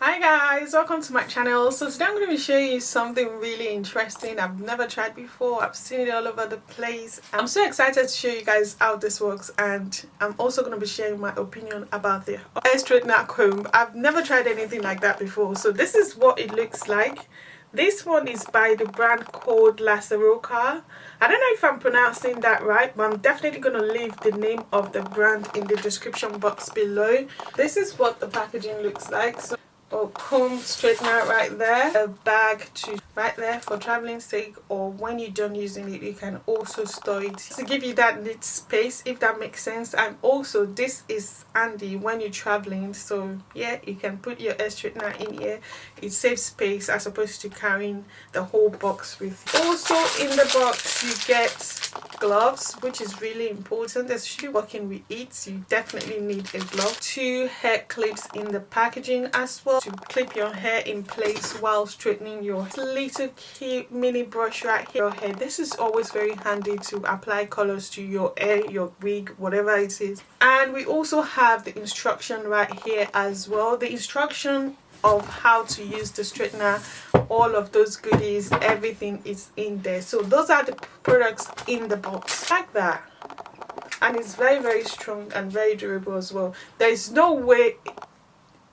Hi guys, welcome to my channel. So today I'm going to be showing you something really interesting I've never tried before. I've seen it all over the place. I'm so excited to show you guys how this works, and I'm also going to be sharing my opinion about the hair straightener comb. I've never tried anything like that before. So this is what it looks like. This one is by the brand called Lassroka. I don't know if I'm pronouncing that right, but I'm definitely going to leave the name of the brand in the description box below. This is what the packaging looks like. So comb straightener right there, a bag to right there for traveling sake, or when you're done using it you can also store it to give you that neat space, if that makes sense. And also this is handy when you're traveling, so yeah, you can put your hair straightener in here. It saves space as opposed to carrying the whole box with you. Also in the box you get gloves, which is really important, especially working with it. You definitely need a glove. 2 hair clips in the packaging as well to clip your hair in place while straightening your little cute mini brush right here. This is always very handy to apply colors to your hair, your wig, whatever it is. And we also have the instruction right here as well, the instruction of how to use the straightener, all of those goodies, everything is in there. So those are the products in the box like that, and it's very strong and very durable as well. There is no way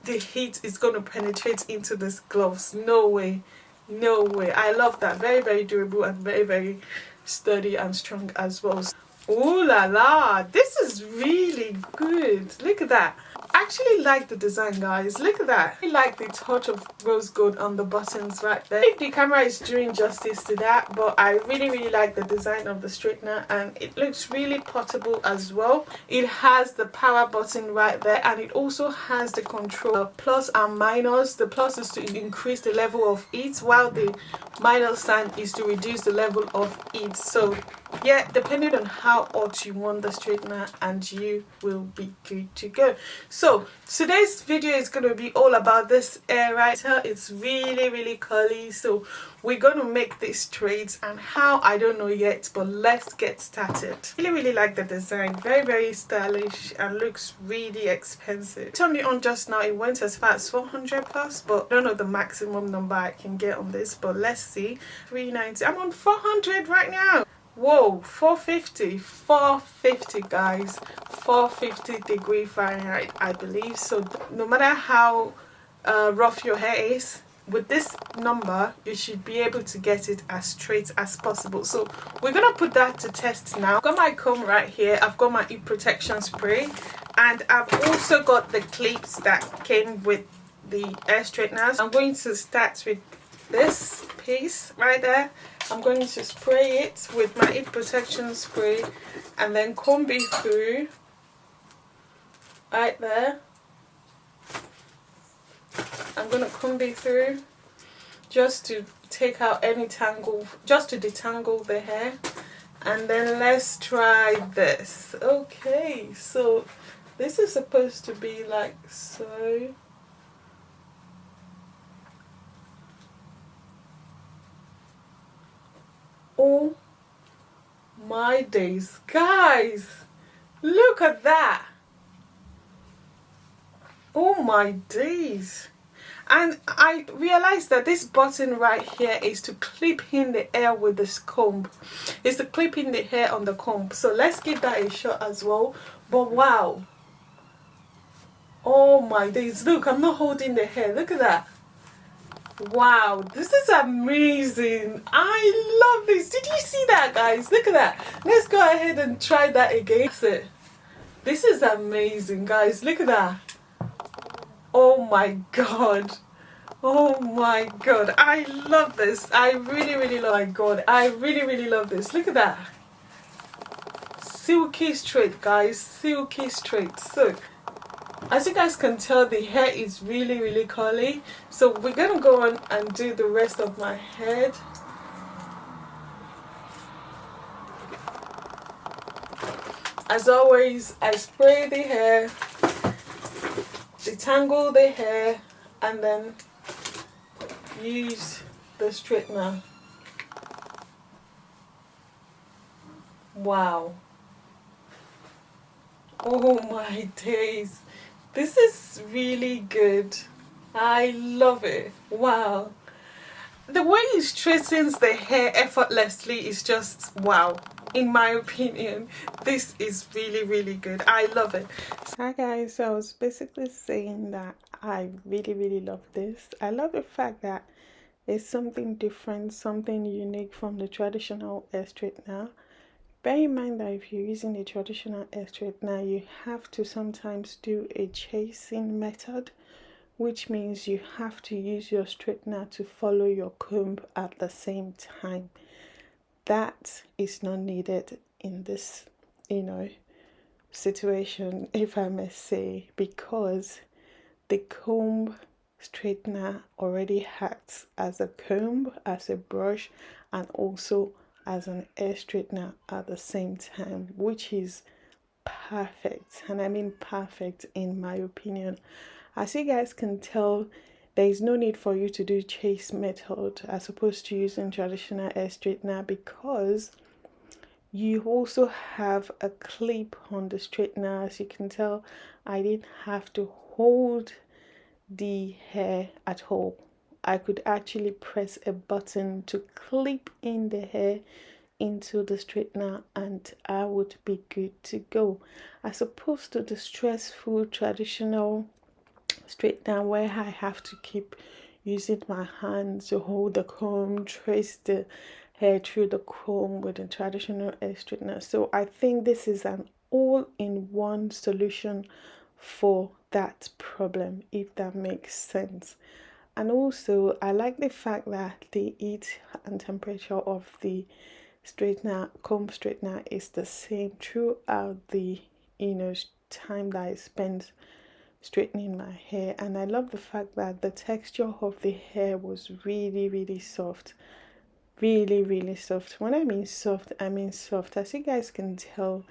the heat is going to penetrate into these gloves. No way, no way. I love that. Very durable and very sturdy and strong as well. Ooh la la, this is really good. Look at that. I actually like the design, guys. Look at that. I like the touch of rose gold on the buttons right there. If the camera is doing justice to that, but I really like the design of the straightener, and it looks really portable as well. It has the power button right there, and it also has the control plus and minus. The plus is to increase the level of heat, while the minus sign is to reduce the level of heat. So yeah, depending on how hot you want the straightener, and you will be good to go. So today's video is going to be all about this hair right here. It's really curly, so we're going to make this straight, and how I don't know yet, but let's get started. Really like the design. Very stylish and looks really expensive. Turned it on just now, it went as far as 400 plus, but I don't know the maximum number I can get on this, but let's see. 390. I'm on 400 right now. Whoa, 450 guys, 450 Fahrenheit, I believe. So no matter how rough your hair is, with this number you should be able to get it as straight as possible. So we're gonna put that to test now. I've got my comb right here, I've got my heat protection spray, and I've also got the clips that came with the hair straighteners. I'm going to start with this piece right there. I'm going to spray it with my heat protection spray and then comb it through right there. I'm going to comb it through just to take out any tangle, just to detangle the hair. And then let's try this. Okay, so this is supposed to be like so. Oh my days, guys, look at that. Oh my days. And I realized that this button right here is to clip in the hair with this comb. It's to clip in the hair on the comb. So let's give that a shot as well. But wow, oh my days, look, I'm not holding the hair. Look at that. Wow, this is amazing. I love this. Did you see that, guys? Look at that. Let's go ahead and try that again. That's it. This is amazing, guys. Look at that. Oh my god. Oh my god. I love this. I really love. Oh my god. I really love this. Look at that. Silky straight, guys. Silky straight. So as you guys can tell, the hair is really curly, so we're gonna go on and do the rest of my head. As always, I spray the hair, detangle the hair, and then use the straightener. Wow. Oh my days. This is really good. I love it. Wow. The way he straightens the hair effortlessly is just wow. In my opinion, this is really, really good. I love it. Hi guys, so I was basically saying that I really, really love this. I love the fact that it's something different, something unique from the traditional hair straightener. Bear in mind that if you're using a traditional hair straightener, you have to sometimes do a chasing method, which means you have to use your straightener to follow your comb at the same time. That is not needed in this, you know, situation, if I may say, because the comb straightener already acts as a comb, as a brush, and also as an hair straightener at the same time, which is perfect. And I mean perfect in my opinion. As you guys can tell, there is no need for you to do chase method as opposed to using traditional hair straightener, because you also have a clip on the straightener. As you can tell, I didn't have to hold the hair at all. I could actually press a button to clip in the hair into the straightener and I would be good to go, as opposed to the stressful traditional straightener where I have to keep using my hands to hold the comb, trace the hair through the comb with a traditional hair straightener. So I think this is an all-in-one solution for that problem, if that makes sense. And also I like the fact that the heat and temperature of the comb straightener is the same throughout the time that I spent straightening my hair. And I love the fact that the texture of the hair was really, really soft. Really, really soft. When I mean soft, I mean soft. As you guys can tell,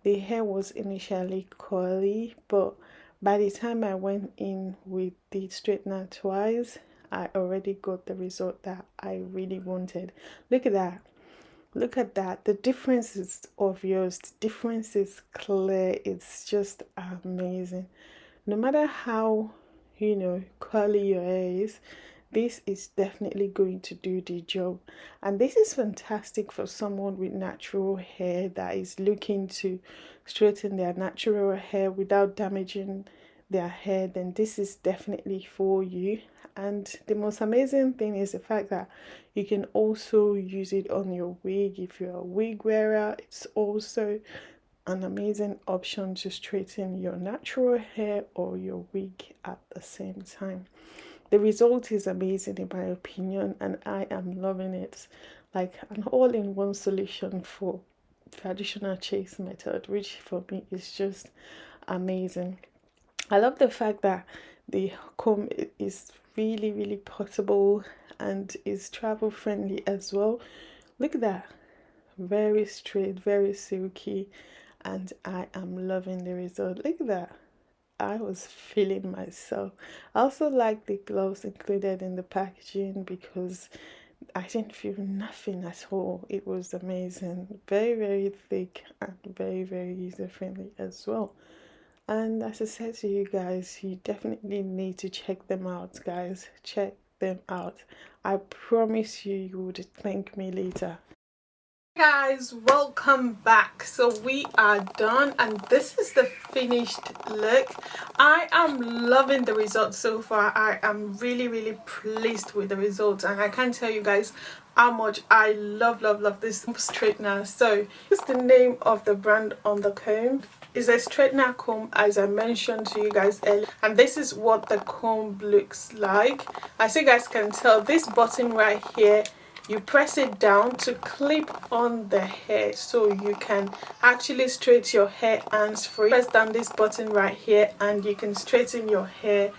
the hair was initially curly, but by the time I went in with the straightener twice, I already got the result that I really wanted. Look at that. Look at that. The difference is obvious. The difference is clear. It's just amazing. No matter how, curly your hair is, this is definitely going to do the job. And this is fantastic for someone with natural hair that is looking to straighten their natural hair without damaging their hair. Then this is definitely for you. And the most amazing thing is the fact that you can also use it on your wig. If you're a wig wearer, it's also an amazing option to straighten your natural hair or your wig at the same time. The result is amazing in my opinion, and I am loving it. Like an all-in-one solution for traditional chase method, which for me is just amazing. I love the fact that the comb is really, really portable and is travel friendly as well. Look at that. Very straight, very silky, and I am loving the result. Look at that. I was feeling myself. I also like the gloves included in the packaging because I didn't feel nothing at all. It was amazing. Very, very thick and very, very user friendly as well. And as I said to you guys, you definitely need to check them out, guys. Check them out. I promise you, you would thank me later. Guys, welcome back. So we are done and this is the finished look. I am loving the results so far. I am really, really pleased with the results, and I can't tell you guys how much I love this straightener. So it's the name of the brand on the comb. It's a straightener comb, as I mentioned to you guys earlier, and this is what the comb looks like. As you guys can tell, this button right here, you press it down to clip on the hair so you can actually straighten your hair hands-free. Press down this button right here and you can straighten your hair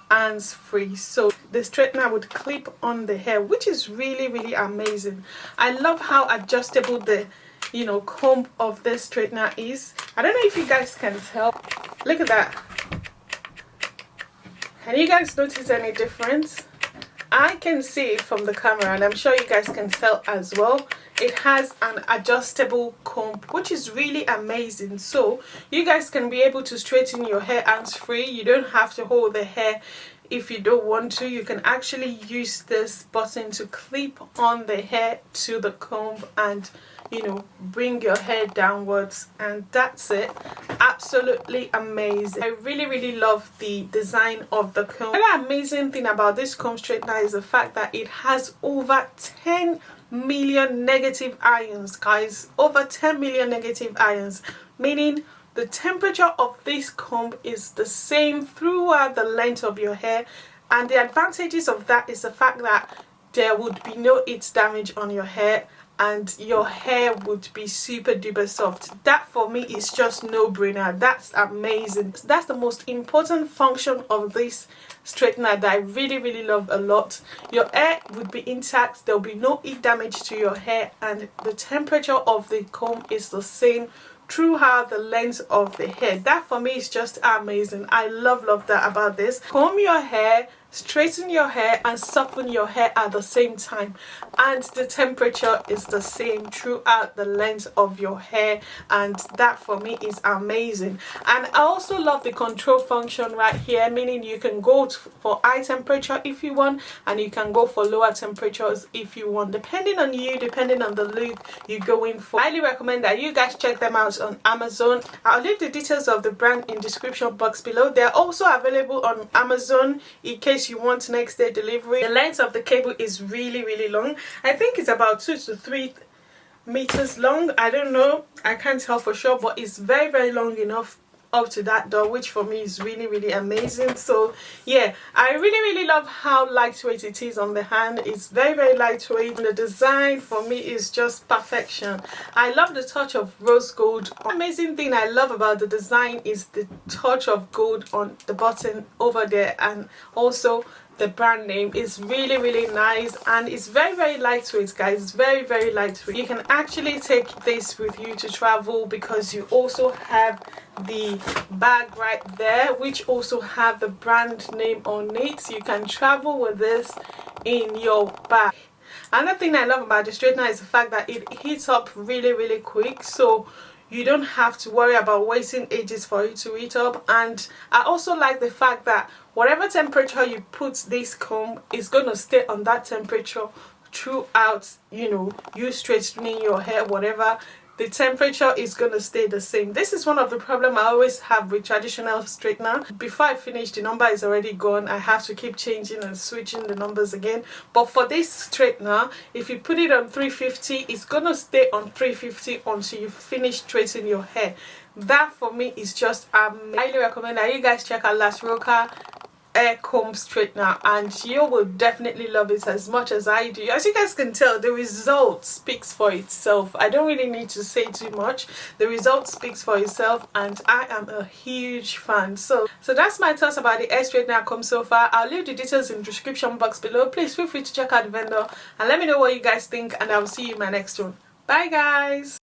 hands-free. So the straightener would clip on the hair, which is really, really amazing. I love how adjustable the comb of this straightener is. I don't know if you guys can tell. Look at that. Can you guys notice any difference? I can see it from the camera and I'm sure you guys can tell as well. It has an adjustable comb, which is really amazing. So you guys can be able to straighten your hair hands free. You don't have to hold the hair if you don't want to, you can actually use this button to clip on the hair to the comb and, you know, bring your hair downwards, and that's it. Absolutely amazing. I really love the design of the comb. Another amazing thing about this comb straightener is the fact that it has over 10 million negative ions, guys. Over 10 million negative ions, meaning the temperature of this comb is the same throughout the length of your hair. And the advantages of that is the fact that there would be no heat damage on your hair, and your hair would be super duper soft. That for me is just no-brainer. That's amazing. That's the most important function of this straightener that I really love a lot. Your hair would be intact, there'll be no heat damage to your hair, and the temperature of the comb is the same throughout the length of the hair. That for me is just amazing. I love that about this. Comb your hair, straighten your hair and soften your hair at the same time, and the temperature is the same throughout the length of your hair, and that for me is amazing. And I also love the control function right here, meaning you can go for high temperature if you want, and you can go for lower temperatures if you want, depending on you, depending on the look you're going for. I highly recommend that you guys check them out on Amazon. I'll leave the details of the brand in description box below. They're also available on Amazon in case you want next day delivery. The length of the cable is really long. I think it's about 2 to 3 meters long. I don't know, I can't tell for sure, but it's very long enough up to that door, which for me is really amazing. So yeah, I really love how lightweight it is on the hand. It's very lightweight. The design for me is just perfection. I love the touch of rose gold. Amazing thing I love about the design is the touch of gold on the button over there, and also the brand name is really nice, and it's very lightweight, guys. It's very lightweight. You can actually take this with you to travel because you also have the bag right there, which also have the brand name on it. You can travel with this in your bag. Another thing I love about the straightener is the fact that it heats up really quick, so you don't have to worry about waiting ages for it to heat up. And I also like the fact that whatever temperature you put this comb is going to stay on that temperature throughout, you know, you straightening your hair, whatever. The temperature is going to stay the same. This is one of the problems I always have with traditional straightener. Before I finish, the number is already gone. I have to keep changing and switching the numbers again. But for this straightener, if you put it on 350, it's going to stay on 350 until you finish straightening your hair. That for me is just amazing. I highly recommend that you guys check out Lassroka hair comb straightener, and you will definitely love it as much as I do. As you guys can tell, the result speaks for itself. I don't really need to say too much. The result speaks for itself, and I am a huge fan. So that's my thoughts about the hair straightener comb so far. I'll leave the details in the description box below. Please feel free to check out the vendor and let me know what you guys think, and I'll see you in my next one. Bye guys.